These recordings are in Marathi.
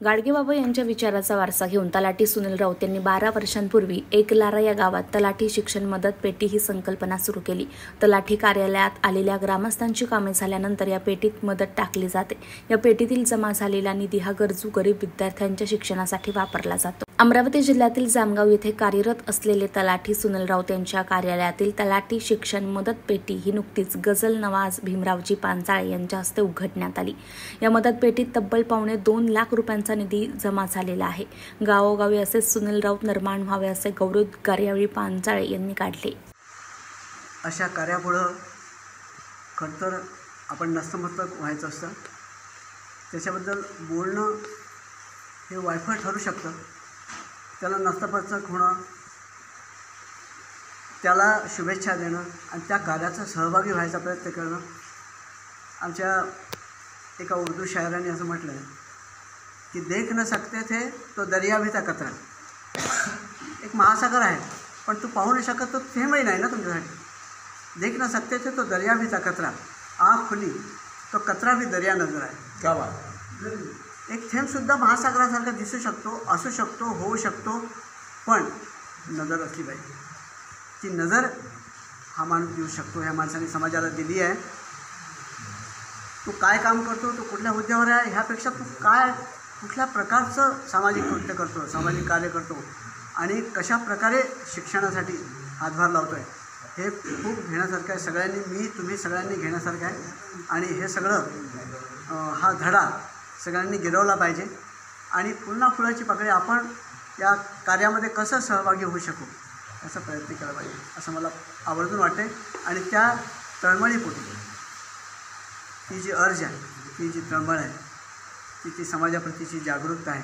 गाडगेबाबा यांच्या विचाराचा वारसा घेऊन तलाठी सुनील राऊत यांनी 12 वर्षांपूर्वी एकलारा या गावात तलाठी शिक्षण मदत पेटी ही संकल्पना सुरू केली। तलाठी कार्यालयात आलेल्या ग्रामस्थांची कामे झाल्यानंतर या पेटीत मदत टाकली जाते। या पेटीतील जमा झालेला निधी हा गरजू गरीब विद्यार्थ्यांच्या शिक्षणासाठी वापरला जातो। अमरावती जिल्ह्यातील जामगाव येथे कार्यरत असलेले तलाठी सुनील राऊत यांच्या कार्यालयातील तलाठी शिक्षण मदत पेटी ही नुकतीच गजल नवाज भीमरावजी पांचाळे यांच्या हस्ते उघडण्यात आली। या मदत पेटीत तब्बल 2.25 लाख रुपयांचा निधी जमा झालेला आहे। गावोगावी असे सुनील राऊत निर्माण व्हावे असे गौरवोद्गार यावेळी पांचाळे यांनी काढले। अशा कार्यापुढे खरं तर आपण नतमस्तक व्हायचं असतं। त्याच्याबद्दल बोलणं हे वायफळ ठरू शकतं। त्याला नतमस्तक होणं, त्याला शुभेच्छा देणं आणि त्या कार्याचा सहभागी व्हायचा प्रयत्न करणं। आमच्या एका उर्दू शायराने असं म्हटलं आहे की देख न सकते थे तो दरिया भी था कतरा। एक महासागर आहे पण तू पाहू नाही शकत, तो थेंबही नाही ना तुमच्यासाठी। देख न सकते थे तो दरिया भी था कतरा, आँख खुली तो कचरा भी दरिया नजर आहे। क्या बात। एक थेंबसुद्धा महासागरासारखा दिसू शकतो, असू शकतो, होऊ शकतो, पण नजर असली पाहिजे। ती नजर हा माणूस देऊ शकतो। ह्या माणसाने समाजाला दिली आहे। तू काय काम करतो, तो कुठल्या हुद्द्यावर आहे ह्यापेक्षा तू कुठल्या प्रकारचं सामाजिक कृत्य करतो, सामाजिक कार्य करतो आणि कशा प्रकारे शिक्षणासाठी हातभार लावतो आहे हे खूप घेण्यासारखं आहे। सगळ्यांनी, तुम्ही सगळ्यांनी घेण्यासारखं आहे आणि हे सगळं हा धडा सगळ्यांनी गिरवला पाहिजे आणि पुन्हा फुलाची पाकळी आपण या कार्यामध्ये कसं सहभागी होऊ शकू याचा प्रयत्न केला पाहिजे असं मला आवर्जून वाटते। आणि त्या तळमळीपोटी ती जी अर्ज आहे, ती जी तळमळ आहे, ती समाजाप्रतीची जागरूकता आहे,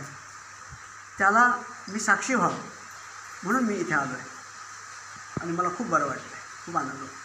त्याला मी साक्षी व्हावं म्हणून मी इथे आलो आहे आणि मला खूप बरं वाटतं आहे, खूप आनंद होतो।